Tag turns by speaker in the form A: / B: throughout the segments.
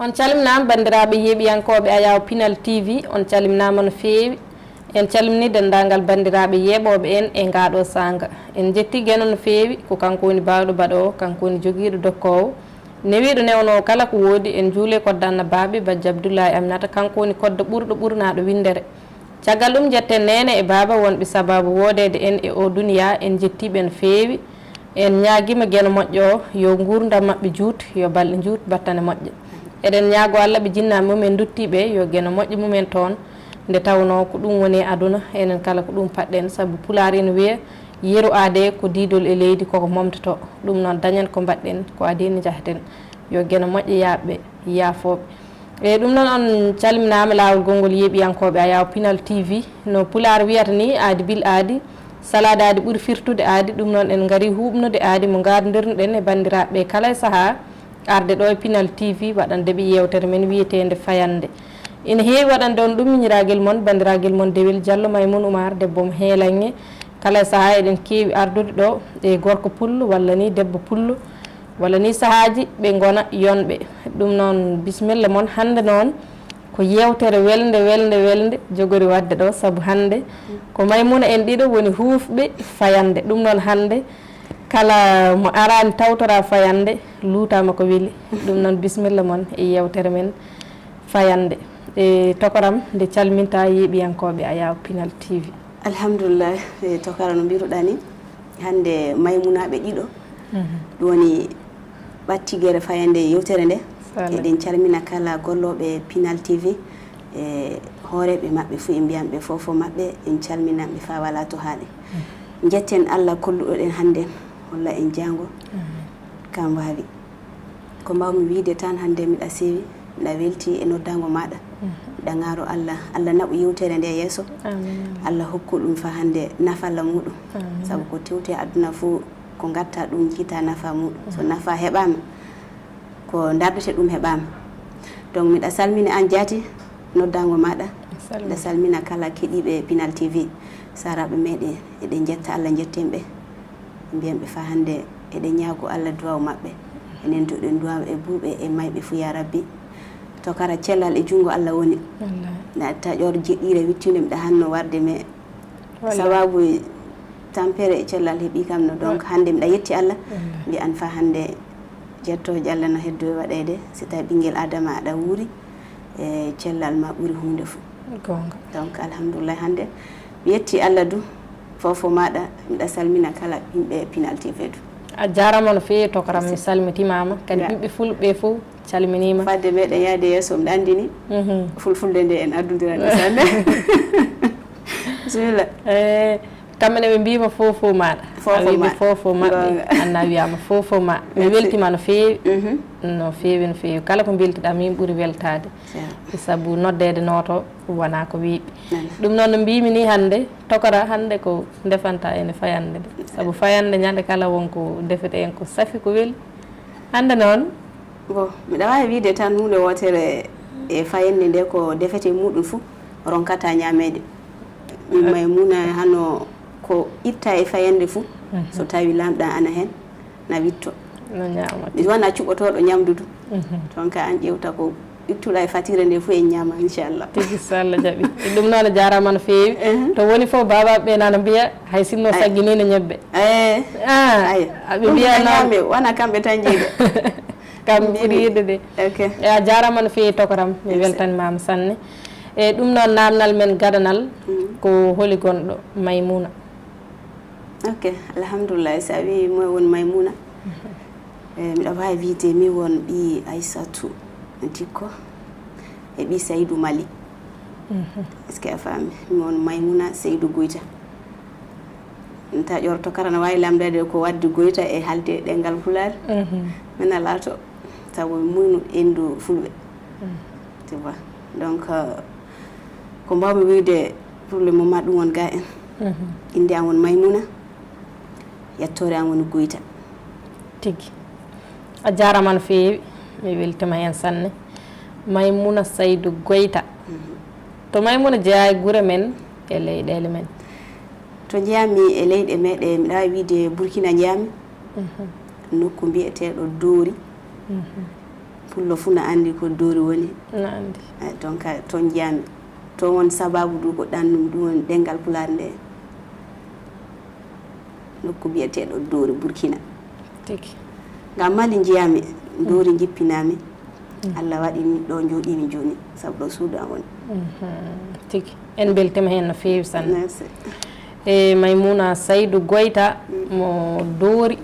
A: On calminama bandiraɓe yeeɓiyankoɓe Ayaawo Pinal TV on calminama no feewi en calmini dendagal bandiraɓe yeeɓoɓe en e ngaɗo sanga en jetti gueno no feewi ko kanko woni bawɗo baɗowo kanko woni joguiɗo dokkowo newiɗo newno kala ko woodi en juule koddanna baɓe Badji Abdoulaye Aminata kanko woni koddo ɓurɗo ɓurnaɗo Winndere caggal ɗum jetten nene e baba wonɓe sababu wodede en e o duniya en jettiɓe no feewi en ñaguima gueno moƴƴo yo gurdam mabɓe juut yo balɗe juut battane moƴƴe eɗen ñaago Allah ɓe jinnaɓe mumen duttiɓe yo gueno moƴƴo mumen toon nde tawno ko ɗum woni aduna enen kala ko ɗum patɗen saabu pulaar ene wiya yeru aade ko didol e leydi koko momtoto ɗum noon dañen ko mbaɗɗen ko adini jaheten yo gueno moƴƴo yaaɓe yaafoɓe e ɗum noon on calminama lawol gongol yeeɓiyankoɓe Ayaawo Pinal TV no pulaar wiyata ni aadi bil aadi salade aadi ɓuuri firtude aadi ɗum noon en gaari huɓnude aadi mo gardirnoɗen e bandiraɓe kala e saaha arde ɗo e Pinal TV waɗande ɓe yewtere men wiyetede fayande ina heewi waɗande on ɗum miñiraguel moon bandiraguel moon Dewel Diallo Maimouna Oumar debbo mo heelange kala e saaha eɗen keewi ardude ɗo e gorko pullo walla ni debbo pullo walla ni sahaji ɓe gona yonɓe ɗum noon bisimilla moon hande noon ko yewtere welde jogori wadde ɗo saabu hande ko Maimouna en ɗiɗo woni hufɓe fayande ɗum noon hande kala mo arani tawtora fayande luutama ko weeli ɗum noon bisimilla moon e yewtere men fayande e tokoram nde calminta yeeɓiyankoɓe Ayaawo Pinal TV.
B: Alhamdulillah e tokara no mbiruɗa ni hande Maimouna ɓe ɗiɗo ɗum woni ɓattigere fayande yewtere nde eɗen calmina kala golloɓe Pinal TV e hooreɓe maɓɓe fo e mbiyanɓe fofo maɓɓe en calminaɓe fa wala to haaɗe jetten Allah kolluɗoɗen hande walla en jango kam wawi ko mbawmi wiide tan hande miɗa sewi miɗa welti e noddago maɗa miɗa ngaro Allah naɓu yewtere nde yeeso Allah hokku ɗum fa hande nafalla muɗum saabu ko tewte aduna fo ko gatta ɗum jiita nafa muɗum so nafa heɓama ko dardete ɗum heɓama donc miɗa salmina an jaati noddago maɗa miɗa salmina kala keeɗiɓe Pinal TV saraɓe meɗen eɗen jetta Allah jettenɓe mbiyanɓe fa hande eɗen ñaago Allah duwaw maɓɓe enen toɗen duwaw e buuɓe e mayɓe fo ya rabbi to kara cellal e jungo Allah woni natta ƴor jeɗɗire wittinde miɗa hanno warde me sababu tampere e cellal heeɓi kam no donc hande miɗa yetti Allah mbiyan fa hande jettoje Allah no heddo waɗede si tawi ɓinguel adama aɗa wuuri e cellal ma ɓuuri hunde fo donc alhamdulillah hande mi yetti Allah du fofo maɗa miɗa salmina kala yimɓe Pinal TV du
A: a jarama no feewi tokaram mi salmitimama kadi ɓiɓɓe fulɓe fof calminima
B: fadde meɗen yaade yeeso miɗa andini fulfulde nde en addudirande sanne bisimilla
A: kamɓene ɓe mbima fofo maɗa awiɓe fofo maɓɓe anna wiyama fofo ma mi weltima no feewi no feewi kala ko beltiɗa min ɓuuri weltade saabu noddede noto wona ko weeɓi ɗum noon no mbimi ni hande tokora hande ko defanta ene fayande de saabu fayande ñande kala wonko defete en ko saafi ko weeli hande noon
B: bon miɗa wawi wiide tan hunde wotere e fayande nde ko defete muɗum fou ronkata ñamede min Maimouna hano ko itta e fayande fou so tawi lamɗa ana hen na witto
A: no ñamata
B: mi wona cuɓotoɗo ñamdudu ton ka an ƴewta ko ittuɗa e fatire nde fo en ñama inchallah
A: tigi so Allah jaaɓi ɗum noon jarama no feewi to woni fof babaɓe nana mbiya hay sinno sagguinino ñebbe
B: ɓe mbiyaname wona kamɓe tan jiiɗe
A: kam ɓuuri yidde de a jarama no feewi tokoram mi weltanimama sanne e ɗum noon namdal men gadanal ko holi gonɗo Maimouna
B: ok alhamdulillah sa wi moy won Maimouna miɗa wawi wiide mi won ɓi Aissatou Dikko e ɓi Saydou Mali est ce que a faami mi won Maimouna Saydou Goita ta ƴorto kara no wawi lamdade ko wadde Goita e haalde ɗengal Pulaar min alato sabu muynu endu fulɓe tu vois donc ko mbawmi wiide pour le moment ɗum won ga en inde an won Maimouna yettore an woni Goita
A: tigi a jarama no feewi mi weltima hen sanne Maimouna Saydou Goita to Maimouna jeeya e guure men e leyɗele men
B: to jeeyami e leyɗe meɗe miɗa wawi wiide Burkina jeeyami nokku mbiyeteɗo Doori pullo fuu na anndi ko doori woni
A: na anndi
B: donc toon jiyami to won sababu du ko ɗannum ɗum woni ɗenngal pulaar nde nokku biyeteeɗo doori burkina
A: tigi
B: ngam mali njiyami doori jippinami Allah waɗini ɗo jooɗimi jooni sabu ɗo suudu am woni
A: tigi en beltima heen no feewi sanne e Maimouna Saydou Goita mo doori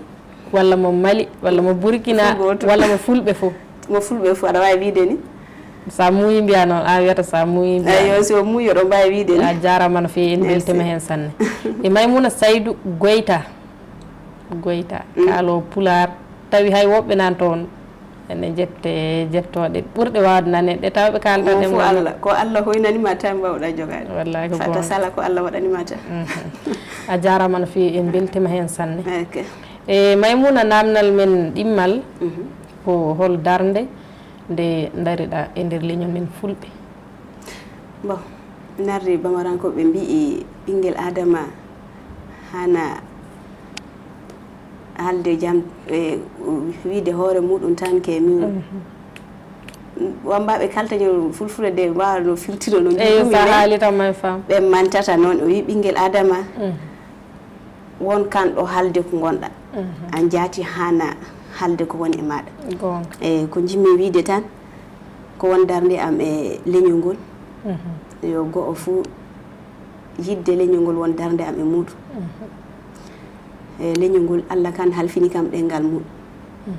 A: walla mo mali walla mo burkina walla mo fulɓe fof
B: mo fulɓe fof aɗa waawi wiide ni
A: sa muuyi mbiya noon a wiyata sa muuyi mbiya
B: eyo so muuyi oɗo mbawi wiide ni
A: a jarama no feewi en beltima heen sanne e Maimouna Saydou Goita kaalo pulaar tawi hay woɓɓe nan toon ene jette jettoɗe ɓurɗe wawde naneɗe tawɓe kalta
B: dem Allah ko Allah hoynanima tan mbawɗa jogade
A: wallahi ko
B: fata sala ko Allah waɗanima tan
A: a jarama no feewi en beltima heen sanne e Maimouna namdal men ɗimmal ko hol darde nde dariɗa e nder leñol men fulɓe
B: bon narri bamarankoɓe mbi ɓinguel adama hana halde jam wiide hoore muɗum tan ke min wambaɓe kaltañol fulfulde de mbawa no firtiro no
A: eyi sa haali tan may fam
B: ɓe mantata noon o wi ɓinguel adama won kanɗo halde ko gonɗa an jaati hana halde ko woni e maɗa
A: gonga
B: eyi ko jimmi wiide tan ko won darde am e leñol ngol yo go'o fuu yidde leñol ngol won darde am e muɗum leñol ngol Allah kan halfini kam ɗengal muɗum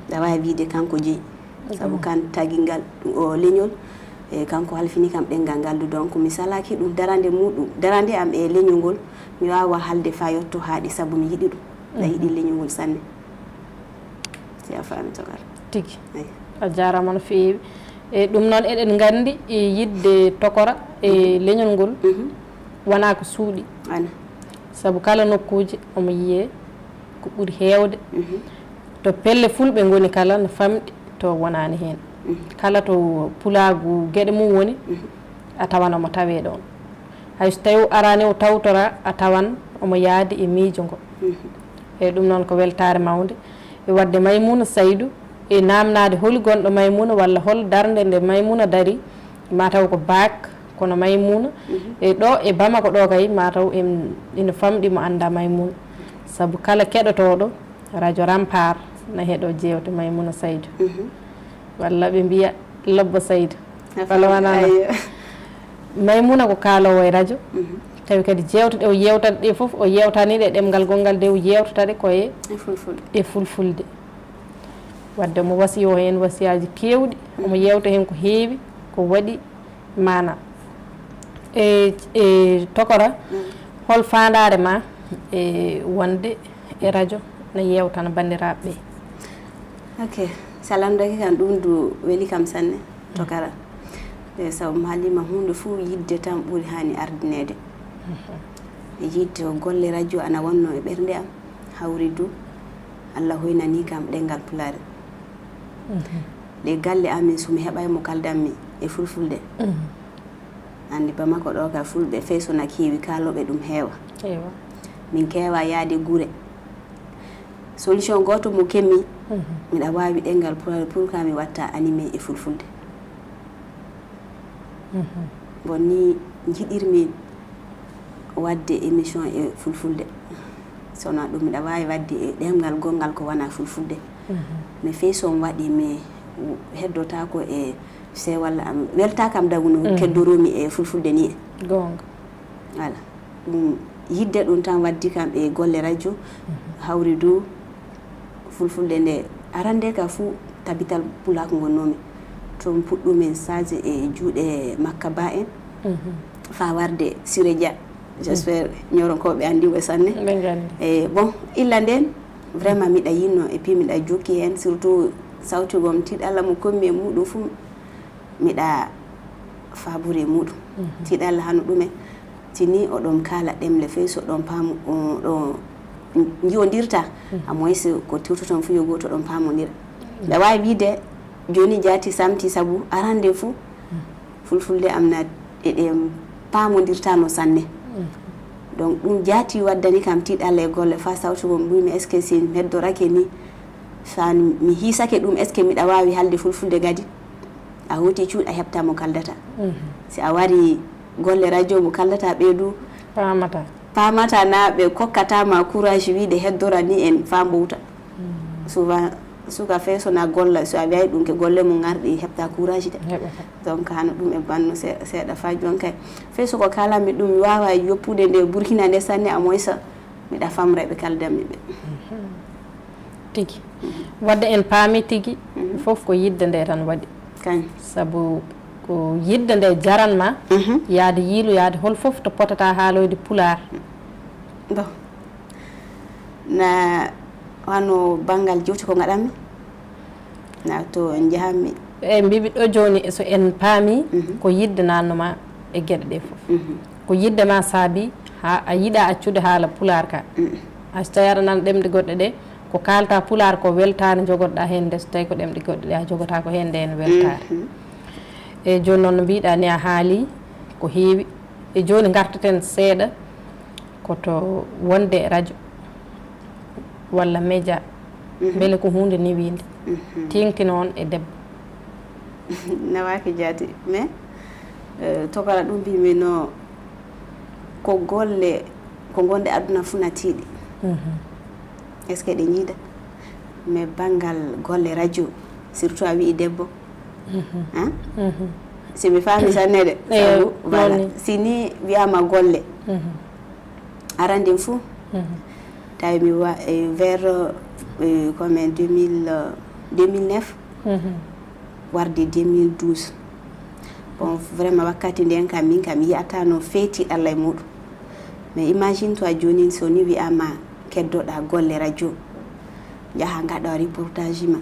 B: ɗa wawi wiide kanko jeeyi sabu kan tagingal o leñol e kanko halfini kam ɗengal ngal du donc mi salaki ɗum darande muɗum darande am e leñol ngol mi wawa halde fa yetto haaɗi sabu mi yiɗi ɗum a yiɗi leñol ngol sanne si a faami togar
A: tigi a jarama no feewi e ɗum noon eɗen gandi e yidde tokora e leñol ngol wona ko suuɗi
B: ana
A: sabu kala nokkuji omo yiye ko ɓuri heewde to pelle fulɓe ngoni kala no famɗi to wonani heen kala to pulaagu geɗe mum woni a tawan omo tawe ɗon hayso tawi arani o tawtora a tawan omo yaadi e miijo ngo eyi ɗum noon ko weltare mawde e wadde Maimouna Saydou e namnade holi gonɗo Maimouna walla hol darde nde Maimouna dari mataw ko baak kono Maimouna e ɗo e Bamako ɗo kay mataw ene famɗi mo anda Maimouna sabu kala keɗotoɗo radio Rampar na heeɗo jewte Maimouna Saydou walla ɓe mbiya lobbo Saydou walla wonano Maimouna ko kaalowo e radio tawi kadi jewteɗe o yewtat ɗe foof o yewtaniɗe ɗemgal gongal nde o yewtataɗe koye e fulfulde wadde mo wasi o hen wasiyaji kewɗi omo yewta hen ko heewi ko waɗi mana e tokora hol fandare ma e wonde e radio no yewtana bandiraɓe ɓe
B: ok salamdaki kam ɗum du weli kam sanne tokara e sabu mi haalima hunde fuu yidde tan ɓuuri hani ardinede e yidde o golle radio ana wonno e ɓernde am hawri du Allah hoynani kam ɗengal pulaare ɗe galle amin somi heɓaymo kaldanmi e fulfulde andi Bamako ɗo ka fulɓe fey sona keewi kaaloɓe ɗum heewa min keewa yaade gure solution goto mo kemmi miɗa wawi ɗengal pulaare pour ka mi watta animé e fulfulde bon ni jiɗirmi wadde émission e fulfulde sona ɗum miɗa wawi wadde e ɗemgal gongal ko wona fulfulde mi fey son waɗi mi heddota ko e se walla am welta kam daguno keddoromi e fulfulde ni e
A: gonga
B: voilà ɗum yidde ɗum tan waddi kam e golle radio hawri du fulfulde nde arande ka fuu tabital pulako gonnomi to puɗɗumen sage e juuɗe Makka Ba en fa warde Siré Dia j'espère ñoronkoɓe andimo sanne e bon illa nden vraiment miɗa yinno et puis miɗa jokki hen surtout sawtigom tiɗalla mo kommi e muɗum fuu miɗa faboure e muɗum tiɗalla hano ɗumen tini oɗon kala ɗemle fey so ɗon paamu ɗo jiwodirta a moins ko tewtoton fu yo goto ɗon paamodira ɓe wawi wiide joni jaati samti sabu arande fuu fulfulde amna eɗe paamodirta no sanne donc ɗum jaati waddani kam tiɗalla e golle fa sawtugo mbimi est ce que si heddorake ni sa mi hisake ɗum est ce que miɗa wawi halde fulfulde gadi a hoti cuuɗa heɓta mo kaldata si a wari golle radio mo kaldata ɓeydu pamata na ɓe kokkatama courage wiide heddora ni en fa mbowta souvent suka fe sona golla so a wiyayi ɗum ke golle mo garɗi heɓta courage de donc hano ɗum e banno seeɗa fa jonkay fe soko kalami ɗum mi wawa yoppude nde Burkina nde sanne a moysa miɗa famra ɓe kaldanmi ɓe
A: tigi wadde en paami tigi fof ko yidde nde tan waɗi
B: kañ
A: sabu ko yidde nde jaranma yaade yiilo yaade hol fof to potata haaloyde pular
B: bon na wano banggal jewti ko gaɗanmi na to jahanmi
A: e mbiɓi ɗo joni so en paami ko yidde nannoma e gueɗe ɗe fof ko yidde ma saabi ha a yiiɗa accude haala pular ka so tawi aɗa nana ɗemɗe goɗɗe ɗe ko kalta pular ko weltare jogoɗɗa hen nde so tawi ko ɗemɗe goɗɗe ɗe a jogota ko hen nde en weltare e joni noon no mbiɗa ni a haali ko heewi e joni gartaten seeɗa koto wonde radio walla média beele ko hunde niwinde tingti noon e debbo
B: nawaki jaati mais tokala ɗum mbimi no ko golle ko gonde aduna fu natiiɗi est ce que ɗe ñiida mais bangal golle radio surtout a wii debbo si mi faami sanne de sabu voilà si ni wiyama golle arandin fou tawi mi wa vers comme 2009 warde 2012 bon vraiment wakkati nden kam min kam yiyata no feeti Allah e muɗum mais imagine toi joni so ni wiyama keddoɗa golle radio jaha gaɗa reportage ma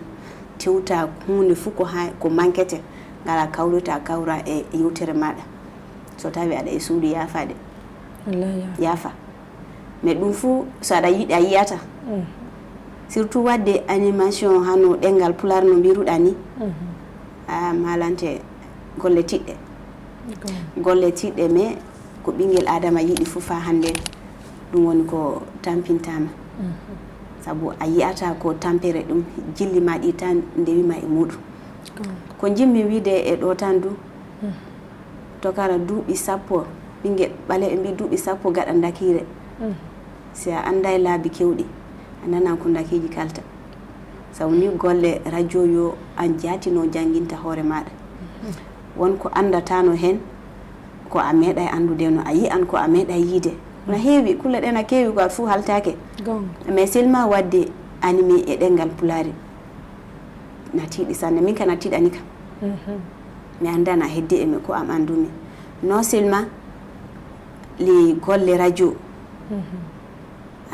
B: tewta hunde fuu ko manquete ngala kawrita kawra e yewtere maɗa so tawi aɗa e suudu yafade yafa mais ɗum fuu so aɗa yiiɗi a yiyata surtout wadde animation hano ɗengal pular no mbiruɗa ni malante golle tiɗɗe mais ko ɓinguel adama yiiɗi fuu fa hande ɗum woni ko tampintama sabu a yiyata ko tampere ɗum jilli ma ɗi tan ndewima e muɗum ko jimmi wiide e ɗo tan du tokara duuɓi sappo ɓinguel ɓale ɓe mbi duuɓi sappo gaɗa dakire si a anda e laabi kewɗi a nanan ko dakiji kalta sabu ni golle radio yo an jaatino janginta hoore maɗa wonko andatano hen ko a meeɗa e andude no a yi an ko a meeɗa yiide no heewi kulle ɗen a keewi ko a fuu haltake mais seulement wadde animé e ɗengal pulari natiiɗi sanne min ka natiiɗani kam mi andana heddi e mi ko am andumi non seulement les golle radio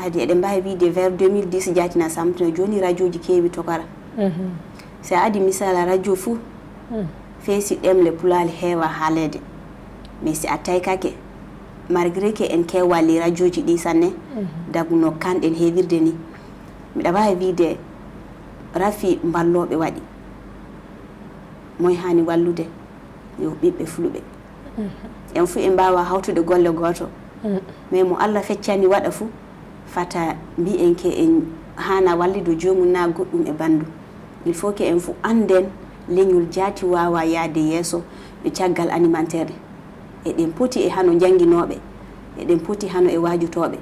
B: adi eɗen mbawi wiide vers 2010 jaatina samtino joni radio ji keewi tokara si a adi misala radio fuu feesi ɗemle pulali heewa haalede mais si a taykake malgré que en kewa les radio ji ɗi sanne daguno kanɗen heewirde ni miɗa wawi wiide rafi balloɓe waɗi moye hani wallude yo ɓiɓɓe fulɓe en fuu en mbawa hawtude golle goto mais mo Allah feccani waɗa fuu fata mbi'en ke en hana wallido jomum na goɗɗum e bandu il faut que en fuu anden leñol jaati wawa yaade yeeso ɓe caggal alimentaire eɗen poti e hano jangguinoɓe eɗen poti hano e wajutoɓe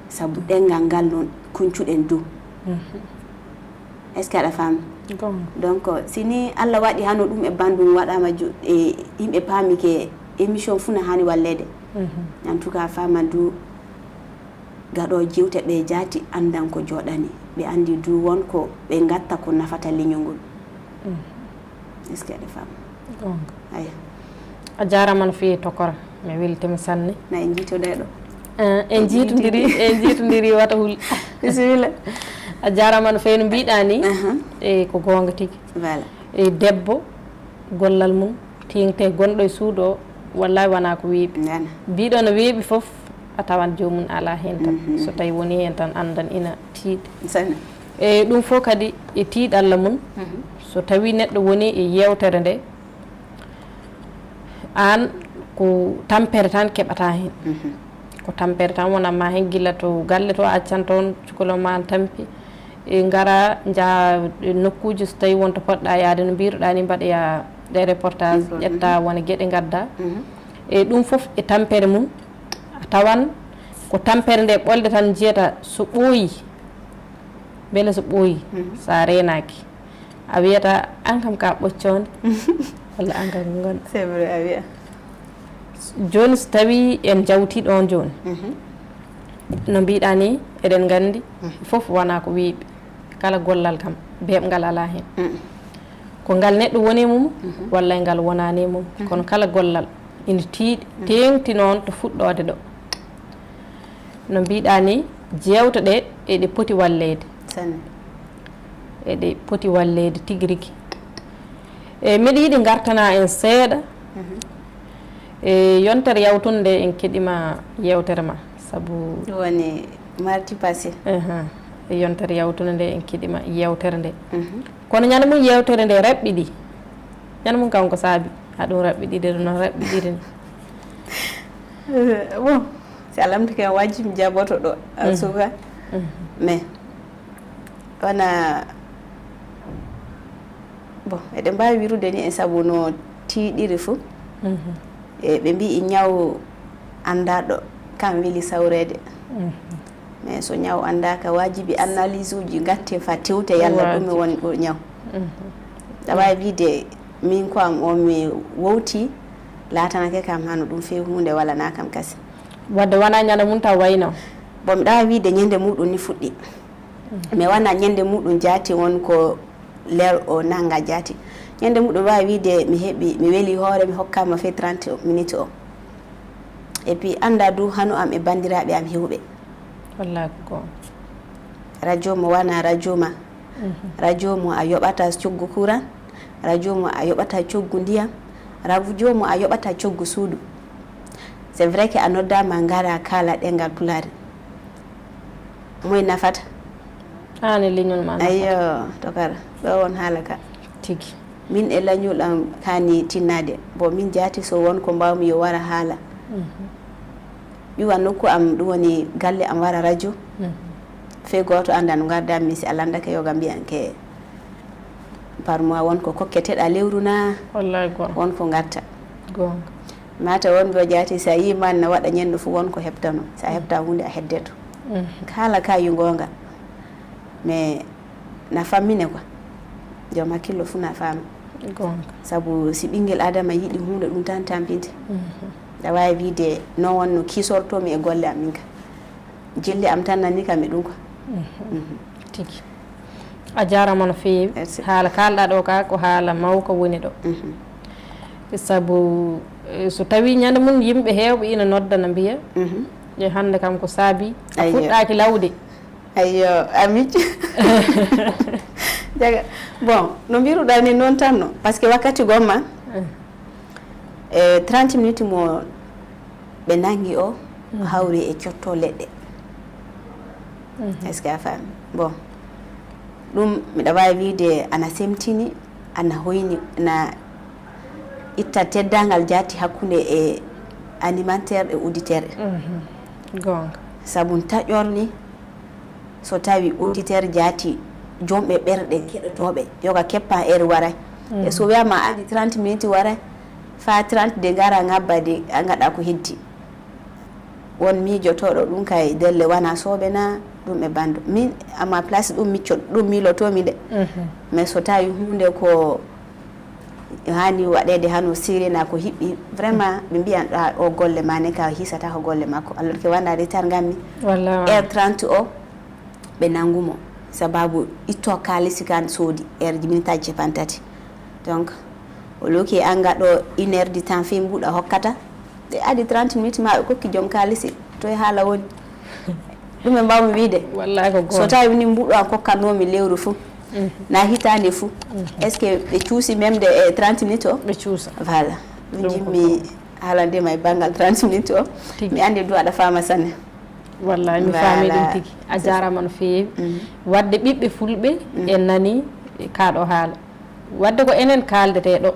B: sabu ɗengal ngal noon kuncuɗen dow est ce que aɗa faami donc sini Allah waɗi hano ɗum e bandum waɗama e yimɓe paami ke émission fuu na hani wallede en tout cas fama du gaɗo jewte ɓe jaati andan ko joɗani ɓe andi du wonko ɓe gatta ko nafata leñol ngol est ce que aɗa faama aya
A: a jarama no feewi tokora mi weltima sanne
B: na en jiitoɗe ɗo
A: en jiitodiri wata hul
B: bisimilla
A: a jarama no feewi no mbiɗa ni e ko gonga tigui
B: voilà
A: e debbo gollal mum tingte gonɗo e suudu o wallahi wona ko weeɓi mbiɗo no weeɓi foof a tawan jomum ala hen tan so tawi woni hen tan andan ina tiiɗi e ɗum fof kadi e tiiɗalla mum so tawi neɗɗo woni e yewtere nde an ko tampere tan keɓata hen ko tampere tan wonanma hen guilla to galle to accan toon cukalon ma tampi e ngara jaa nokkuji so tawi wonto poɗɗa yaade no mbiruɗa ni mbaɗoya des reportage ƴetta wona gueɗe gadda e ɗum foof e tampere mum a tawan ko tampere nde ɓolde tan jiyata so ɓooyi beele so ɓooyi sa renaki a wiyata an kam ka ɓoccode walla an kam ko gonɗa
B: c'est vrai a wiya
A: joni so tawi en jawti ɗon joni no mbiɗa ni eɗen gandi foof wona ko weeɓi kala gollal kam beɓgal ala hen ko ngal neɗɗo woni mum walla e ngal wonani mum kono kala gollal ina tiiɗi tengti noon to fuɗɗode ɗo no mbiɗa ni jewte ɗe eɗe poti wallede eɗe poti wallede tigui rigui e mbiɗa yiiɗi gartana en seeɗa e yontere yawtunde nde en keɗima yewtere ma saabu
B: woni mardi passé
A: e yontere yawtunde nde en keɗima yewtere nde kono ñande mum yewtere nde raɓɓiɗi ñande mum kam ko saabi ha ɗum raɓɓiɗiɗe ɗo noon raɓɓiɗiɗe ni
B: bon si a lamtake en wajjimi jaboto ɗo en suka mais wona bon eɗen mbawi wirude ni en saabu no tiiɗiri fo e ɓe mbi ñaw andaɗo kam weeli sawrede mais so ñaw andaka wajibi analyse uji gatte fa tewte yalla ɗum e woni ɗo ñaw a wawi wiide min ko am o mi wowti latanake kam hano ɗum fewi hunde walana kam kasi
A: wadde wona ñande mum taw wayno
B: bon mi ɗawa wiide ñande muɗum ni fuɗɗi mais wona ñande muɗum jaati won ko leer o nanga jaati ñande muɗum wawi wiide mi heeɓi mi weeli hoore mi hokkama fe 30 minutes o et puis anda du hano am e bandiraɓe am hewɓe
A: wallahi ko
B: radio mo wana radio ma radio mo a yoɓata coggu courant radio mo a yoɓata coggu ndiyam radio mo a yoɓata coggu suudu c'est vrai que a noddama ngara kala ɗengal pulare moye nafata
A: ani leñol ma
B: ayyo to kara ɗo won haala ka
A: tigui
B: min e lañol am kani tinnade bon min jaati so won ko mbawmi yo wara haala ƴuwa nokku am ɗum woni galle am wara radio fe goto anda no gardami si a landake yoga mbiyanke par mois wonko kokketeɗa lewru na
A: wallahi go
B: wonko garta
A: gonga
B: mata wonɓe o jaati sa yiman no waɗa ñande fo wonko heɓtano sa heɓta hunde a heddeto kala kayi gonga mais na fammine quoi joom hakkillo fuu na faama
A: gonga
B: sabu si ɓinguel adama yiiɗi hunde ɗum tan tampinde a wawi wiide non wonno kisortomi e golle am min ka jilli am tan nanni kam e ɗum quoi
A: tigui a jarama no feewi haala kalɗa ɗo ka ko haala mawko woni ɗo sabu so tawi ñande mum yimɓe hewɓe ina nodda no mbiya e hande kam ko saabi a fuɗɗaki lawde
B: ayyo a micci jaga bon no mbiruɗa ni noon tan no par ce que wakkati gomma e 30 minutes mo ɓe nangi o hawri e cotto leɗɗe est ce que a faami bon ɗum miɗa wawi wiide ana semtini ana hoyni na itta teddagal jaati hakkude e animateur e auditeur
A: gonga
B: sabu taƴorni so tawi auditeur jaati jomɓe ɓerɗe keɗotoɓe yoga keppa heure waray e so wiyama adi 30 minutes waray fa 30 de gara ngabbade a gaɗa ko heddi won miijotoɗo ɗum kay delle wana soɓe na ɗum e bando min ama place ɗum micco ɗum miilotomi de mais so tawi hunde ko hani waɗede hano sirena ko hiɓɓi vraiment ɓe mbiyan ɗa o golle mane ka hisata ko golle makko alors que wanda retard gammi heure 30 o ɓe nangumo sababu itto kalisi kan soodi heure ji minute aji capantati donc o loki an gaɗo 1 heure du temps fe mbuɗa hokkata ɗe adi 30 minutes ma ɓe kokki joom kalisi to e haala woni ɗum e mbawmi wiide so tawi ni mbuɗo an kokkanomi lewru fou na hitande fou est ce que ɓe cuusi memde e 30 minutes o
A: ɓe cuusa
B: voilà ɗum jimmi haalandema e banggal 30 minutes o mi andi du aɗa fama sanne
A: wallahi mi faami ɗum tigui a jarama no feewi wadde ɓiɓɓe fulɓe en nani kaɗo haala wadde ko enen kaldete ɗo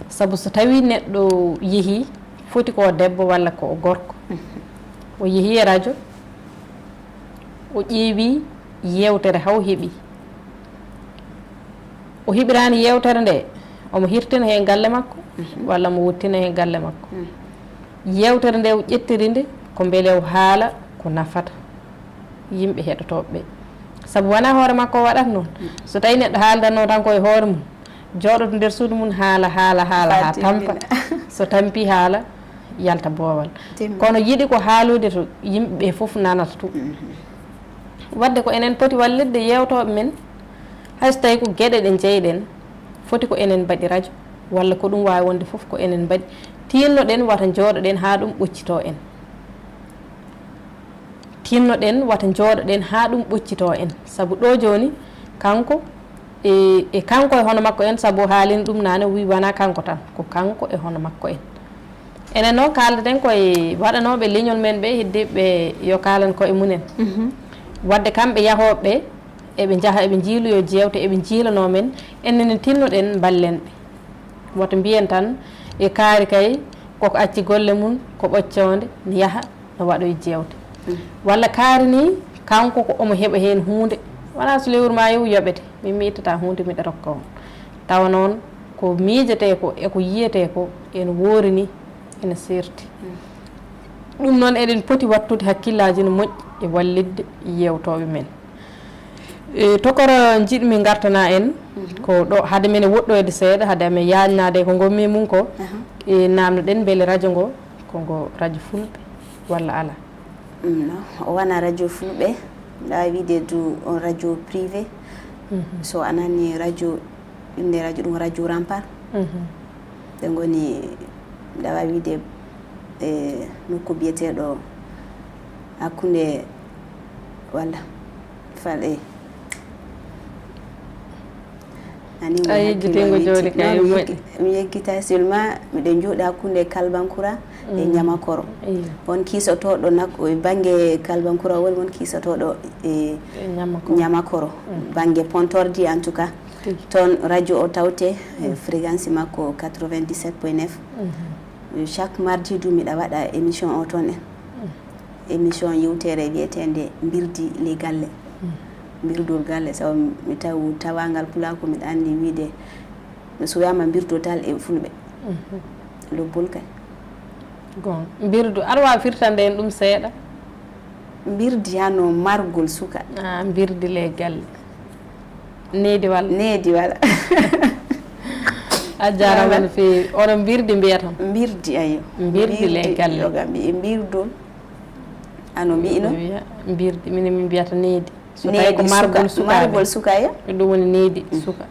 A: saabu so tawi neɗɗo yeehi foti ko debbo walla ko gorko o yeehi e radio o ƴeewi yewtere haw heɓi o heɓirani yewtere nde omo hirtina hen galle makko walla mo wottina hen galle makko yewtere nde o ƴettiri nde ko beele o haala ko nafata yimɓe heɗotoɓe ɓe saabu wona hoore makko o waɗata noon so tawi neɗɗo haaldanno tan koye hoore mum jooɗoto nder suudu mum haala ha tampa so tampi haala yalta boowal kono yiɗi ko haalude to yimɓeɓe foof nanata tu wadde ko enen poti wallidde yewtoɓe men hayso tawi ko gueɗe ɗe jeyɗen foti ko enen mbaɗi radio walla ko ɗum wawi wonde foof ko enen mbaɗi tinnoɗen wata jooɗoɗen ha ɗum ɓoccito en tinnoɗen wata jooɗoɗen ha ɗum ɓoccito en saabu ɗo joni kanko e kanko e hono makko en saabu haalin ɗum nane wi wona kanko tan ko kanko e hono makko en enen noon kaldaten koye waɗanoɓe leñol men ɓe heddiɓe yo kalan koye munen wadde kamɓe yahoɓe eɓe jaaha eɓe jiiloyo jewte eɓe jiilano men enen tinnoɗen ballen ɓe woto mbiyen tan e kaari kay koko acci golle mum ko ɓoccode ne yaaha no waɗoye jewte walla kaari ni kanko ko omo heeɓa hen hunde wona so lewru ma yow yoɓete min mi ittata hunde miɗa rokka on tawa noon ko miijete ko eko yiyete ko ene woori ni ene serti ɗum noon eɗen poti wattude hakkillaji no moƴƴi e wallidde yewtoɓe men tokoro jiɗmi gartana en ko ɗo haade men woɗɗoyde seeɗa haade amen yajnade ko gommi mum ko e namdoɗen beele radio ngo kongo radio fulɓe walla ala
B: non o wona radio fulɓe mbawa wiide du on radio privé so anani radio inde radio ɗum radio rempart ɓe goni mbawa wiide e nokku biyeteɗo hakkude walla fal
A: a yejjitengo joni kay moƴƴi
B: mi yeggita seulement miɗen jooɗi hakkude kalbankura e ñamakoro won kiisotoɗo nakko e banggue kalbankura woni won kiisotoɗo e ñamakoro banggue pontordi en tout cas toon radio o tawte fréquence makko 97.9 chaque mardi du miɗa waɗa émission o toon en émission yewtere wiyetende mbirdi les galle mbirdol galle sabu mi taw tawangal pulako miɗa andi wiide so wiyama mbirdotal e fulɓe lobbol kay
A: gon mbirdu aɗa wawi firtande en ɗum seeɗa
B: mbirdi hano margol suka
A: mbirdi les galle needi walla
B: needi wala
A: a jarama no fewi oɗon mbirdi mbiyatan
B: mbirdi ayo
A: mbirdi les galle
B: yoga mbi mbirdol ano mbino
A: mbirdi minen min mbiyata needi so tawi ko margol sukaɓe ɗum woni needi suka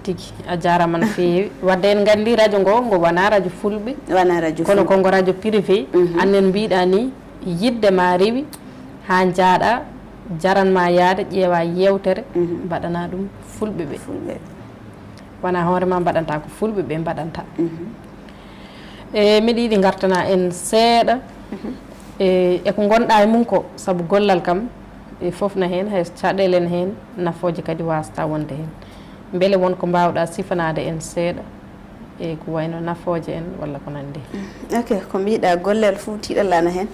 A: tigi a jarama no fewi wadde en gandi radio ngo wona radio fulɓe
B: wona radio
A: kono kongo radio privé annen mbiɗa ni yidde ma rewi ha jaaɗa jaranma yaade ƴeewa yewtere mbaɗana ɗum fulɓe ɓe wona hoorema mbaɗanta ko fulɓe ɓe mbaɗanta e miɗa yiɗi gartana en seeɗa e ko gonɗa e mum ko saabu gollal kam e fofna hen hay caɗele en hen nafoje kadi wasta wonde hen beele wonko mbawɗa sifanade en seeɗa e ko wayno nafoje en walla ko nandi
B: ok ko mbiɗa gollal fuu tiiɗalla na hen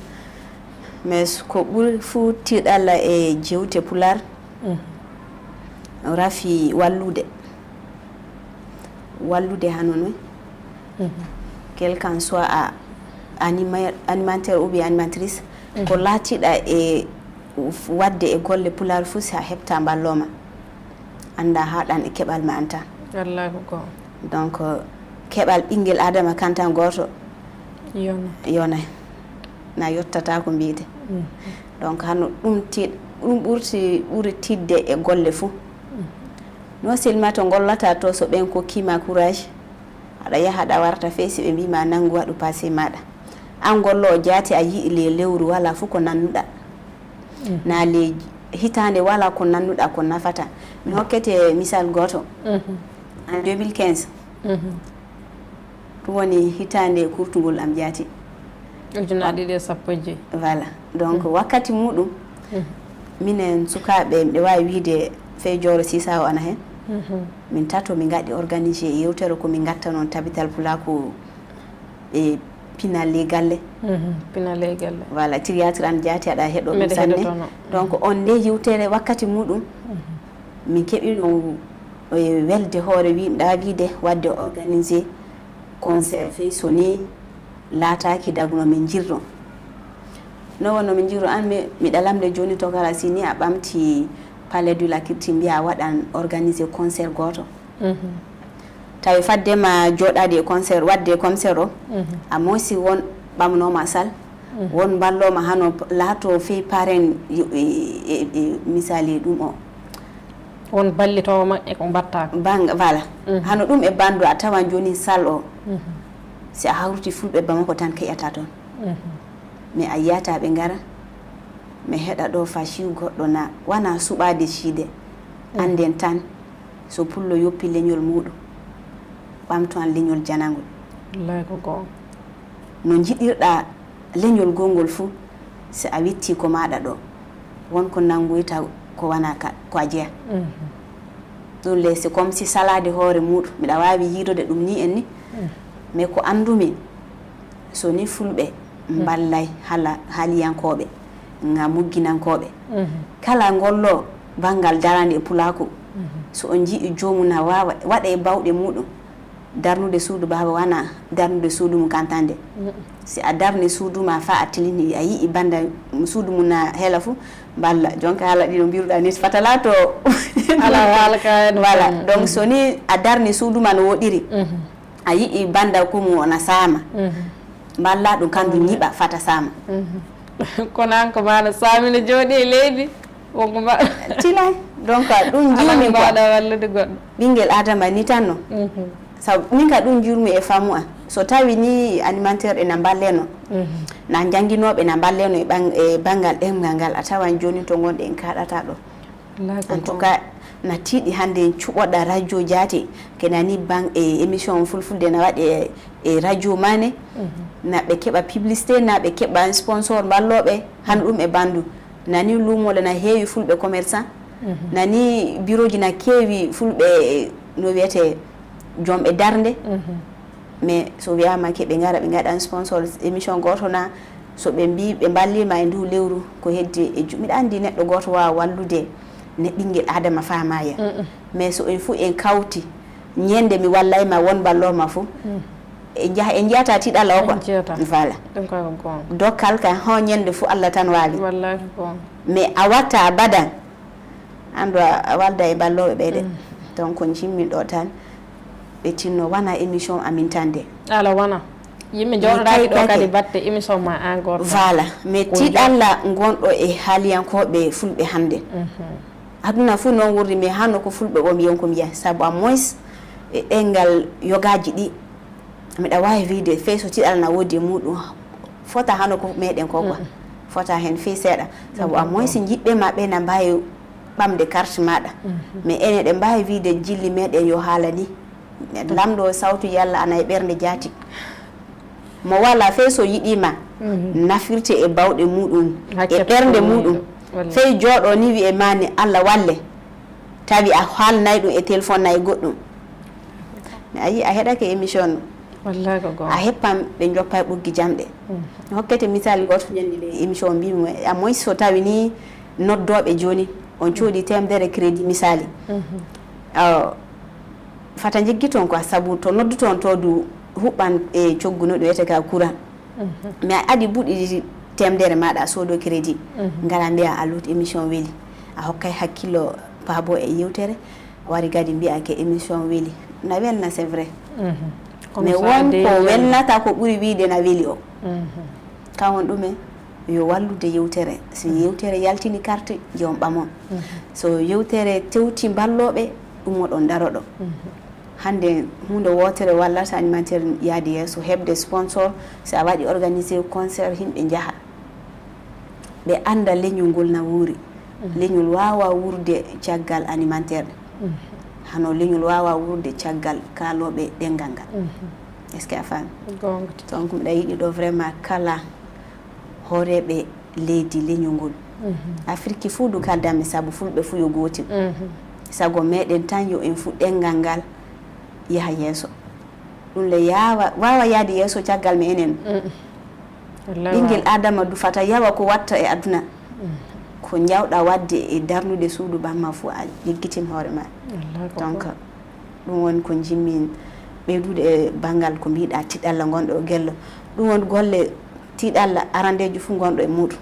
B: mais ko ɓuuri fuu tiiɗalla e jewte pular rafi wallude hano noy quelqu'un soit a animateur ou bien animatrice ko laatiɗa e wadde e golle pular fuu sa heɓta balloma anda haɗan e keɓal ma anta
A: wallahi ko
B: donc keɓal ɓinguel adama kantan goto yonay na yettata ko mbiyete donc hano ɗum ɓuri tidde e golle fuu non seulement to gollata to so ɓen kokkima courage aɗa yaha aɗa warta feesi ɓe mbima nangu waɗu passé maɗa an gollo o jaati a yii le lewru wala fuu ko nannuɗa na le hitande wala ko nannuɗa ko nafata mi hokkete misal goto en 2015 ɗum woni hitande kurtugol am jaati
A: ujunnaɗi ɗe 15
B: voilà donc wakkati muɗum minen sukaɓe ɓe wawi wiide fey joro sisa o ana hen min tato min gaɗi organisé yewtere ko min gatta noon tabital pulako e Pinal galle
A: Pinal galle
B: voilà théâtre an jaati aɗa heɗo ɗum sanne donc on nde yewtere wakkati muɗum min keɓi no welde hoore wiide wadde organisé concert fey so ni laataaki daguno min jirɗo no wonno min jirɗo an miɗa lamde joni to kala si ni a ɓamti palais de la culture mbiya waɗan organisé concert goto tawi faddema joɗade e concert wadde concert o a mosi won ɓamnoma sal won balloma hano laato fey paren misali ɗum o
A: won ballitowo maɓɓe ko mbatta
B: banga voilà hano ɗum e bandu a tawan joni sal o si a hawruti fulɓe bamako tan keƴata toon mais a yiyata ɓe ngara mi heɗa ɗo faciw goɗɗo na wana suɓade ciide anden tan so pullo yoppi leñol muɗum ɓamto an leñol janagol
A: wallahi ko goo
B: no jiɗirɗa leñol gongol fuu si a witti ko maɗa ɗo wonko nangoyta ko wana ko a jeeya ɗum leysi comme si salade hoore muɗum miɗa wawi yidode ɗum ni en ni mais ko andumi so ni fulɓe mballay haaliyankoɓe nga mugginankoɓe kala gollo bangal darande e pulaku so on jii jomum na wawa waɗa e bawɗe muɗum darnude suudu baba wana darnude suudu mum kantande si a darni suudu ma fa a tilini a yii banda suudu mum na hela fuu balla jonka haala ɗiɗo mbiruɗa ni fatala to
A: ala halka
B: voilà donc so ni a darni suudu ma no woɗiri a yii banda kumu ona sama mballa ɗum kandu ñiɓa fata sama
A: kono an ko maɗa samina jooɗi e leydi wonko mbaɗa
B: tilay donc ɗum jiimi
A: mbaɗa wallude goɗɗo
B: ɓinguel adama ni tan no sabu min ka ɗum jurmi e famu an so tawi ni animateur ena balleno na jangguinoɓe na balleno e banggal ɗemgal ngal a tawan joni to gonɗe en kaɗata ɗo en tout cas na tiiɗi hannde en cuɓoɗa radio jaati kenani e émission fulfulde na waɗe e radio mane na ɓe keɓa publicité na ɓe keɓa sponsor balloɓe han ɗum e bandu nani lumole na heewi fulɓe commerçant nani bureau ji na keewi fulɓe no wiyete jomɓe darde mais so wiyama ke ɓe gara ɓe gaɗan sponsor émission goto na so ɓe mbi ɓe ballima e ndu lewru ko heddi e miɗa andi neɗɗo goto wawa wallude ne ɓinguel adama famaya mais so en fuu en kawti ñande mi wallayma won balloma fuu en jiyata tiɗala o kon voilà dokkal kan ho ñande fuu Allah tan waali mais a watta a badan andu a walda e balloɓe ɓeyde donc ko jimmin ɗo tan ɓe tinno wana émission amin tan de
A: ala wana yimɓe jooɗoɗaki ɗo kadi batte émission ma encore
B: voilà mais tiɗalla gonɗo e haaliyankoɓe fulɓe hannde aduna fuu noon wurdi mais hanno ko fulɓe o mbiyon ko mbiya saabu a moins e ɗengal yogaji ɗi miɗa wawi wiide fey so tiɗal na woodi muɗum fota hanno ko meɗen ko quoi fota hen fey seeɗa saabu a moins jiɓɓe ma ɓe na mbawi ɓamde carte maɗa mais ene ɗe mbawi wiide jilli meɗen yo haala ni lamɗo sawtu yalla ana e ɓernde jaati mo wala fey so yiɗima nafirte e bawɗe muɗum e ɓernde muɗum fey jooɗo ni wi e mani Allah walle tawi a haalnayi ɗum e téléphone nayi goɗɗum mi a yi a heɗake émission a heppan ɓe joppa e ɓuggi jamɗe hokkete misali goto ñandi ɗe émission mbimi a moins so tawi ni noddoɓe joni on cooɗi temedere crédit misali fata jiggi toon quoi saabu to noddu toon to du huɓɓan e cogguno ɗo wiyete ka courant mais a adi buuɗi temedere maɗa soodo crédit ngara mbiya allut émission weeli a hokkay hakkillo paabo e yewtere wari gadi mbiyake émission weeli na welna c'est vrai mais won ko welnata ko ɓuuri wiide na weeli o kawon ɗumen yo wallude yewtere so yewtere yaltini carte jewon ɓamon so yewtere tewti balloɓe ɗum oɗon daroɗo hande hunde wotere wallata animateur yaade yeeso hebde sponsor so a waɗi organisé concert himɓe jaaha ɓe anda leñol ngol na wuuri leñol wawa wurde caggal animateur hano leñol wawa wurde caggal kaloɓe ɗengal ngal est ce que a faami donc miɗa yiɗi ɗo vraiment kala hooreɓe leydi leñol ngol Afrique fuu du kaldami saabu fulɓe fuu yo gootel sago meɗen tan yo en fuu ɗengal ngal yaha yeeso ɗum le wawa yaade yeeso caggal me enen ɓinguel adama dufata yawa ko watta e aduna ko jawɗa wadde e darnude suudu bamma fo a liggitin hoore ma donc ɗum woni ko jimmin ɓeydude e banggal ko mbiɗa tiɗalla gonɗo o gello ɗum woni golle tiɗalla arandejo fuu gonɗo e muɗum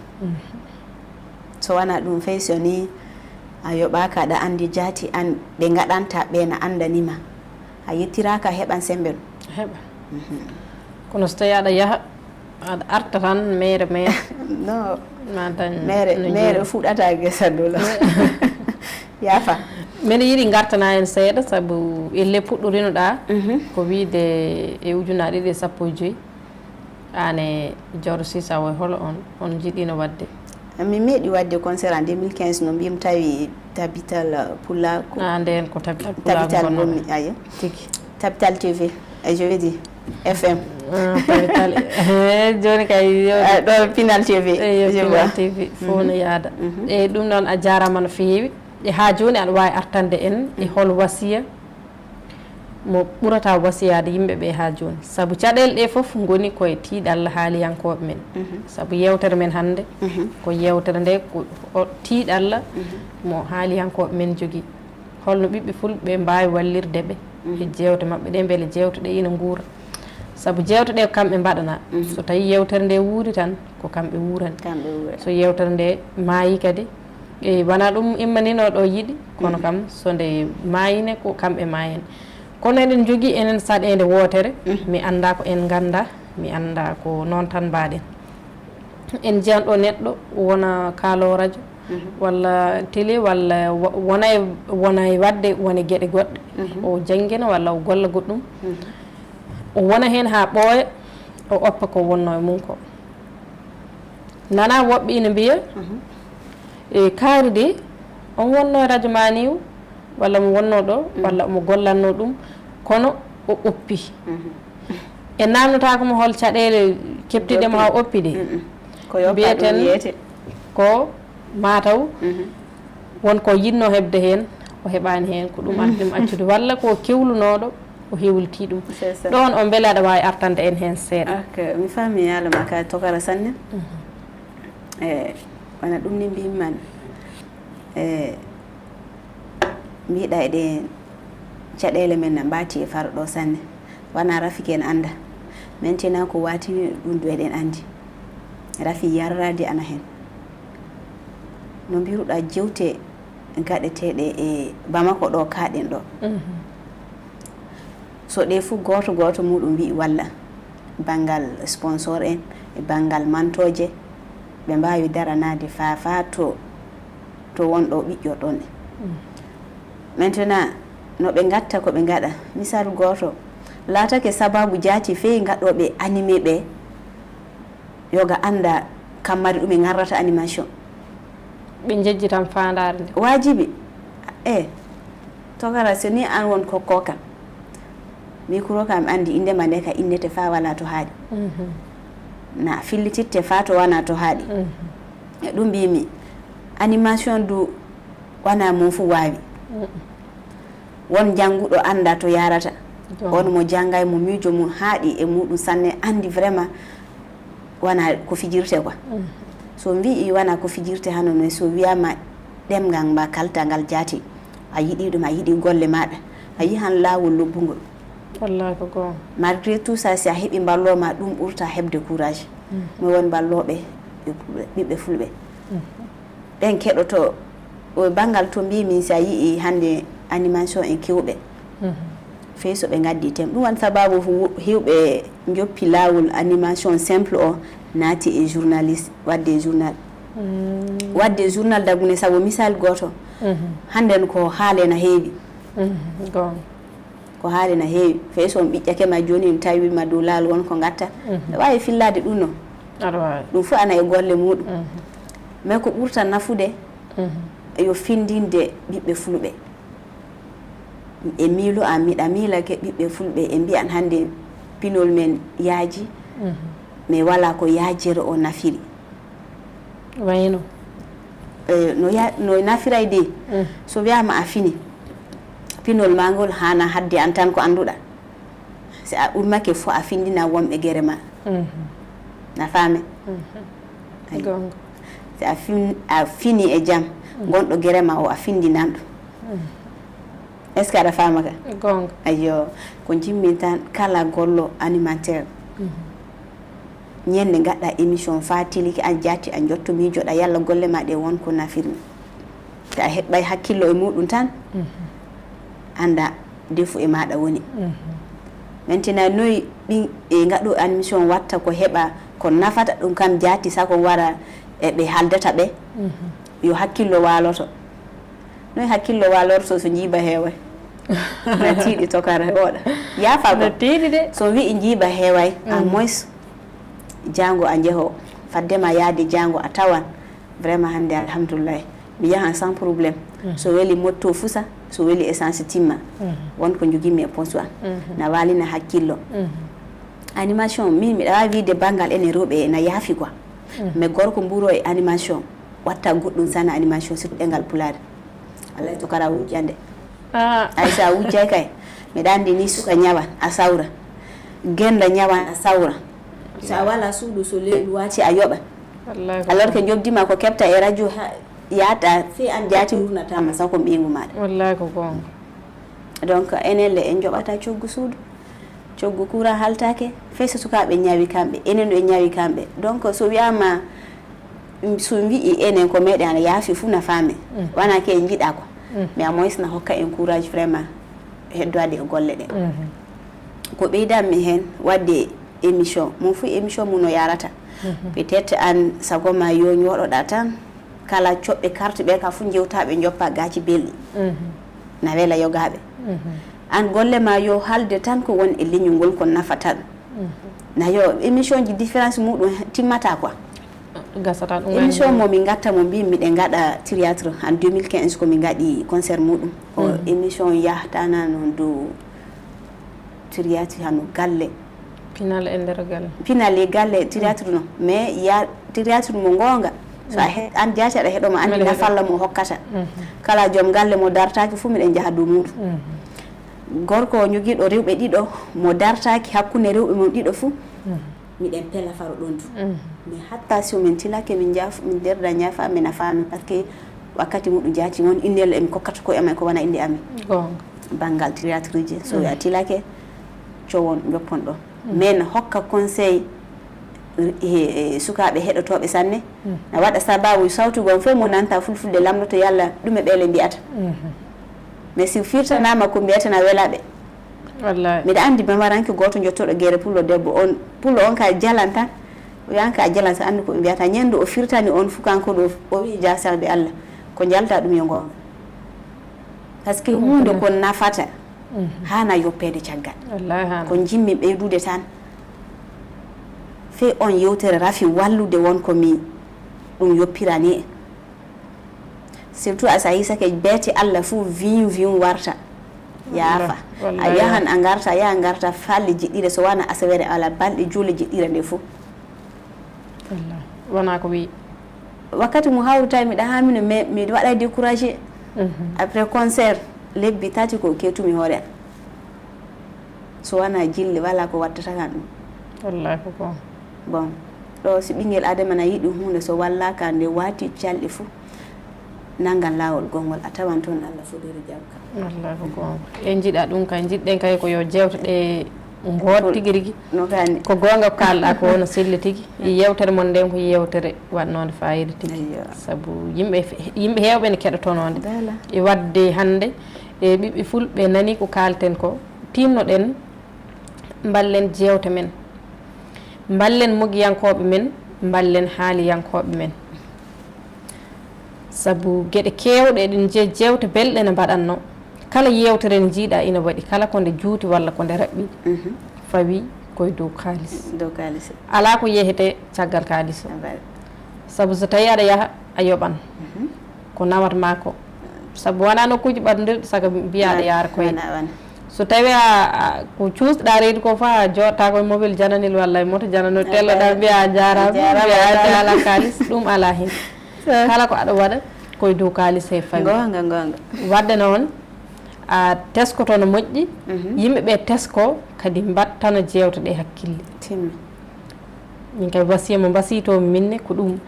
B: so wona ɗum fey so ni a yoɓaka aɗa andi jaati an ɓe gaɗanta ɓe na andanima a yettiraka heɓan sembe ɗum
A: heɓa kono so tawi aɗa yaaha aɗa arta tan mere
B: non mere fuɗata gesa dola yaafa
A: mbeɗa yiiɗi gartana en seeɗa saabu elle puɗɗorinoɗa ko wiide e ujunaɗe 215 ane Diawro Sisa woy holo on jiɗino wadde
B: mi meeɗi wadde concert en 2015 no mbiyam tawi tabital pulla
A: nden ko tabital
B: gonmi ayo tigi tabital TV e je veux dire FM
A: tabital joni kay
B: ɗo Pinal TV
A: Pinal TV fof no yaada e ɗum noon a jarama no feewi e ha joni aɗa wawi artande en e hol wasiya mo ɓurata wasiyade yimɓeɓe ha joni saabu caɗele ɗe foof goni koye tiiɗalla haaliyankoɓe men saabu yewtere men hannde ko yewtere nde ko tiiɗalla mo haaliyankoɓe men jogui holno ɓiɓɓe fulɓe mbawi wallirde ɓe e jewte mabɓe ɗe beele jewte ɗe ina guura saabu jewte ɗe ko kamɓe mbaɗana so tawi yewtere nde wuuri tan ko kamɓe wuurani so yewtere nde maayi kadi e wona ɗum immaninoɗo yiiɗi kono kam so nde maayine ko kamɓe maayene kono eɗen jogui enen saɗede wootere mi anda ko en ganda mi anda ko noon tan mbaɗen en jiyan ɗo neɗɗo wona kaalo radio walla télé walla wona e wadde wona gueɗe goɗɗe o janggina walla o golla goɗɗum o wona hen ha ɓooya o oppa ko wonno e mum ko nana woɓɓe ina mbiya e kaari de on wonno radio ma ni walla mo wonno ɗo walla mo gollanno ɗum kono o oppi e namnotako mo hol caɗele keptiɗemo ha oppi de mbiyeten ko mataw wonko yinno hebde hen o heɓani hen ko ɗum addimo accude walla ko kewlunoɗo o hewliti ɗum ɗon on beele aɗa wawi artande en hen seeɗa
B: mi faami yaalama ka tokara sanne e wona ɗum ni mbimman e mbiɗa eɗe caɗele men na mbati e faro ɗo sanne wona Rafiki en anda maintenant ko watini ɗum do eɗen andi Rafi yarrade ana hen no mbiruɗa jewte gaɗeteɗe e Bamako ɗo kaɗen ɗo so ɗe fuu goto goto muɗum wi walla bangal sponsor en e bangal mantoje ɓe mbawi daranade fa to wonɗo ɓiƴƴo ɗon maintenant no ɓe gatta ko ɓe gaɗa misal goto laatake sababu jaati fewi gaɗɗoɓe animé ɓe yoga anda kammari ɗum e garrata animation
A: ɓe jejji tan fandare nde
B: wajibi togara so ni an won kokkoka micro kam andi indema nde ka innete fa wala to haaɗi na fillititte fa to wana to haaɗi e ɗum mbimi animation du wana mum fu wawi won janguɗo anda to yarata on mo jangay mo miijo mum haaɗi e muɗum sanne andi vraiment wana ko fijirte quoi so mbi wana ko fijirte hano no so wiyama ɗemgal mba kaltangal jaati a yiɗi ɗum a yiɗi golle maɗa a yi han lawol lobbugol
A: wallahi ko gon
B: malgré tout ça si a heeɓi balloma ɗum ɓurta heɓde courage mi won balloɓe ɓiɓɓe fulɓe ɓen keɗoto o banggal to mbimi si a yii hande animation en kewɓe fey so ɓe gaddi tem ɗum won sababu hewɓe joppi lawol animation simple o naati e journaliste wadde journal wadde journal dagune saabu misal goto handen ko haalena heewi ko haalena heewi fey so on ɓiƴƴake ma joni mi tawima dow laawol won ko gatta ɓe wawi fillade ɗum non ɗum fof ana e golle muɗum mais ko ɓurta nafude yo findinde ɓiɓɓe fulɓe e miilo an miɗa miilake ɓiɓɓe fulɓe e mbiyan hande pinol men yaaji mais wala ko yaajere o nafiri
A: wayno
B: no nafiray de so wiyama a fini pinol ma ngol hana hadde an tan ko annduɗa si a ummake fo a findina wonɓe guere ma na faame
A: gonga
B: si a fini e jam gonɗo guere ma o a findinanɗo est ce que aɗa faama ka
A: gonga
B: ayo ko jimmin tan kala gollo animateur ñande gaɗɗa émission fa tiliki an jatti an jotto miijoɗa yalla golle ma ɗe wonko nafirmi te a heɓɓay hakkillo e muɗum tan anda defu e maɗa woni maintenant noyi ɓin e gaɗo émission watta ko heɓa ko nafata ɗum kam jatti sako wara eɓe haldata ɓe yo hakkillo waloto noyi hakkillo walorto so jiiba heeway na tiiɗi tokara oɗa yaafa ko
A: tiiɗi de
B: so wi jiiba heeway a moins jango a jeeho faddema yaade jango a tawan vraiment hande alhamdoulillahi mi yahan sans probléme so weli motto fusa so weli essence timma wonko joguimi e poste an na walina hakkillo animation min miɗa wawi wiide banggal ene rewɓe na yaafi quoi mais gorko mburo e animation watta goɗɗum sana animation surtout ɗengal pulade alay to kara wujjande ay sa wujjay kay miɗa andi ni suka ñawan a sawra genda ñawan a sawra sa wala suudu so leyɗu wati a yoɓa alors que jobdima ko kebta e radio yata fi an jati wurnatama saw ko ɓiygu maɗa
A: wallahi ko gonga
B: donc enelle en joɓata coggu suudu coggu courant haltake fey so sukaɓe ñawi kamɓe enen e ñawi kamɓe donc so wiyama so wi'i enen ko meɗen ana yaafi fuu na faame wana ke en jiiɗa ko mais a moins na hokka en courage vraiment heddade e golle ɗe ko ɓeydanmi hen wadde émission mon fuu émission mum no yarata peut être an sago ma yo ñoɗoɗa tan kala coɓɓe carte ɓe ka fuu jewtaɓe joppa gaci belɗi na weela yogaɓe an golle ma yo halde tan ko woni e leñol ngol ko nafata na yo émission ji différence muɗum timmata quoi
A: gasata ɗum
B: émission mo min gatta mo mbi miɗen gaɗa théâtre en 2015 ko min gaɗi concert muɗum o émission yahtana noon dow théâtre hano galle
A: pinal e nder galle
B: pinal e galle théâtre no mais ya théâtre mo gonga so an jaati aɗa heɗoma andi nafalla mo hokkata kala joom galle mo dartaki fuu miɗen jaaha dow muɗum gorko joguiɗo rewɓe ɗiɗo mo dartaki hakkude rewɓe mum ɗiɗo fuu miɗen pela faro ɗon tu mais hatta si min tilake min derda ñafa min a faami par ce que wakkati muɗum jaati won indel emi kokkata ko amen ko wona inde amen bangal théâtre ji so a tilake cowon joppon ɗon mais hokka conseil sukaɓe heɗotoɓe sanne na waɗa sababu sawtugon fof mo nanta fulfulde lamdoto yalla ɗume ɓeele mbiyata mais si firtanama ko mbiyatana welaɓe
A: wallahi
B: miɗa andi bamaranke goto jottoɗo guere pullo debbo on pullo on ka jalan tan o yanka jalan so andi ko ɓe mbiyata ñande o firtani on fu kanko ɗo o wi jasarde Allah ko jalta ɗum yo gonga par ce que hunde ko nafata hana yoppede caggal
A: wallahi
B: ko jimmi ɓeydude tan fe on yewtere rafi wallude wonko mi ɗum yoppirani en surtout a sa yisake beete Allah fuu viw warta yaafa a yahan a garta falle jiɗɗire so wana asawere ala balɗe juule jiɗɗire nde fuu
A: wona ko wi
B: wakkati mo hawruta miɗa hamino mais miɗa waɗa découragé après concert lebbi tati ko ketumi hoore an so wana jille wala ko waddata kan ɗum
A: wallahi ko
B: bon ɗo si ɓinguel adama na yiɗi hunde so wallaka nde wati calɗi fuu nangan lawol gongol a tawan toon Allah fodori jabka
A: wallahi ko gonga en jiiɗa ɗum kay jiɗɗen kay ko yo jewteɗe goot tigui rigui
B: no kani
A: ko gonga ko kalɗa ko wono selli tigui yewtere mon nden ko yewtere watnode fayida tigui saabu yimɓe hewɓe ne keɗotonode e wadde hande e ɓiɓɓe fulɓe nani ko kalten ko tinnoɗen ballen jewte men ballen mogiyankoɓe men ballen haaliyankoɓe men sabu gueɗe kewɗe ɗin jewte belɗe ne mbaɗanno kala yewtere ne jiiɗa ina waɗi kala konde juuti walla konde raɓɓi fawi koye dow kalis ala ko yehete caggal kalis o sabu so tawi aɗa yaaha a yoɓan ko nawatma ko sabu wona nokkuji ɓaɗodirɗe saaga mbiyaɗa yaara koye so tawi ko cuusɗa reedu ko fa joɗta koye mobile jananil walla e moto jananil telloɗa mbiya jarama mbiya ala kalis ɗum ala hen kala ko aɗa waɗa koye dow kalis he fawi
B: gonga
A: wadde noon a teskoto no moƴƴi yimɓe ɓe tesko kadi mbattana jewte ɗe hakkille
B: timmi
A: min kay wasiya mo mbasitomi minne ko ɗum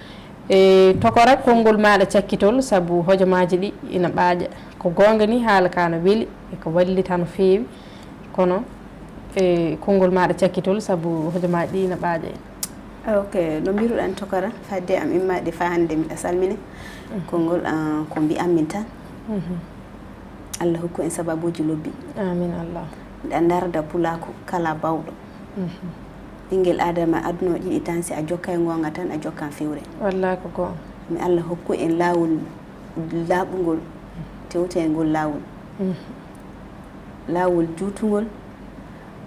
A: e tokora konngol maɗa cakkitol saabu hojomaji ɗi ina ɓaaƴa ko gonga ni haala ka no weeli e ko wallita no feewi kono e konngol maɗa cakkitol saabu hojomaji ɗi ina ɓaaƴa en
B: ok no mbiruɗan tokara fadde am immaɗe fa hannde miɗa salmine konngol ko mbi'anmin tan Allah hokku en sababuji lobbi
A: amin Allah
B: mbiɗa darda pulako kala bawɗo ɓinguel adama aduna o ɗiɗi tan si a jokka e gonga tan a jokkan fewre
A: wallahi ko gon
B: mi Allah hokku en lawol laɓugol tewtengol lawol lawol jutugol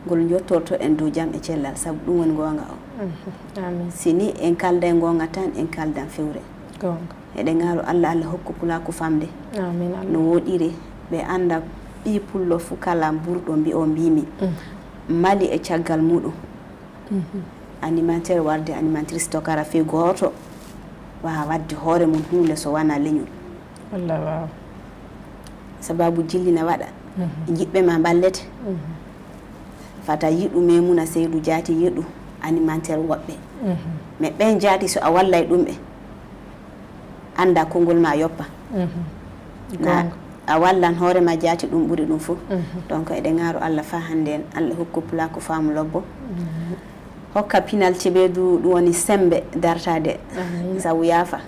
B: ngol jottorto en dow jam e cellal saabu ɗum woni gonga o
A: amin
B: sini en kalda e gonga tan en kaldan fewre
A: gonga
B: eɗen gaaro Allah Allah hokku pulako famde
A: amin Allah
B: no woɗiri ɓe anda ɓi pullo fu kala burɗo mbi o mbimi mali e caggal muɗum animateur warde animatrice tokara fe goto wawa wadde hoore mum hunde so wana leñol
A: wallah waw
B: sababu jillina waɗa jiɓɓe ma ballete fata yiɗu Maimouna Seydou jaati yiɗu animateur woɓɓe mais ɓen jaati so a wallay ɗum ɓe anda konngol ma yoppa a wallan hoore ma jaati ɗum ɓuri ɗum fof donc eɗen gaaro Allah fa hande en Allah hokku pulako faamu lobbo hokka Pinal TV ɗum woni sembe dartade sabu yaafa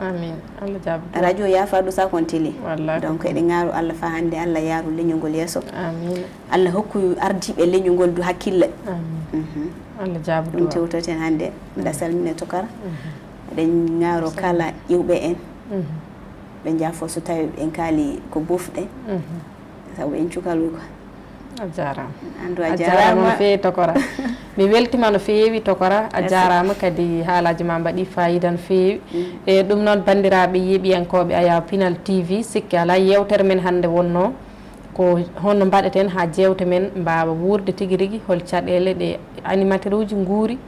A: amin Allah jabbo
B: radio yaafa ɗum sa kon télé
A: wallahi
B: donc eɗen gaaro Allah fa hande Allah yaaru leñol ngol yesso
A: amin
B: Allah hokku ardiɓe leñol ngol du hakkille
A: amin Allah jabbo
B: ɗum tewtoten hande mbiɗa salmine tokara eɗen gaaro kala ƴiwɓe en ɓe jaafo so tawi en kaali ko bofɗe sabu en cukaluy ko
A: a jarama
B: andu
A: a jarama no feewi tokora mi weltima no feewi tokora a jarama kadi haalaji ma mbaɗi fayida no feewi e ɗum noon bandiraɓe yeeɓiyankoɓe Ayaawo Pinal TV sikki ala yewtere men hande wonno ko honno mbaɗeten ha jewte men mbawa wurde tigui rigui hol caɗele ɗe animateur uji guuri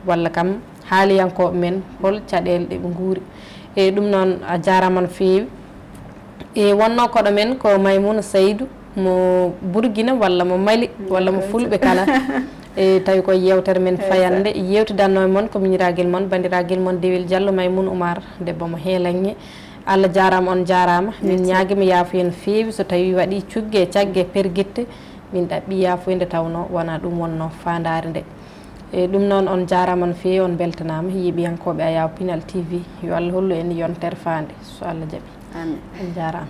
A: walla kam haaliyankoɓe men hol caɗele ɗe ɓe guuri e ɗum noon a jarama no feewi e wonno koɗo men ko Maimouna Seydou mo Burguina walla mo Mali walla mo Fulɓe kala e tawi koye yewtere men fayande yewtidanno mon ko miñiraguel mon bandiraguel mon Dewel Diallo Maimouna Oumar debbo mo heelange Allah jarama on jarama min ñaguima yaafoyen feewi so tawi waɗi cuggue caggue perguitte min ɗaɓɓi yaafoyde tawno wona ɗum wonno fandare nde e ɗum noon on jarama no feewi on beltanama yiiɓiyankoɓe Ayaawo Pinal TV yo Allah hollu en yontere fande so Allah jaaɓi
B: amin
A: on jarama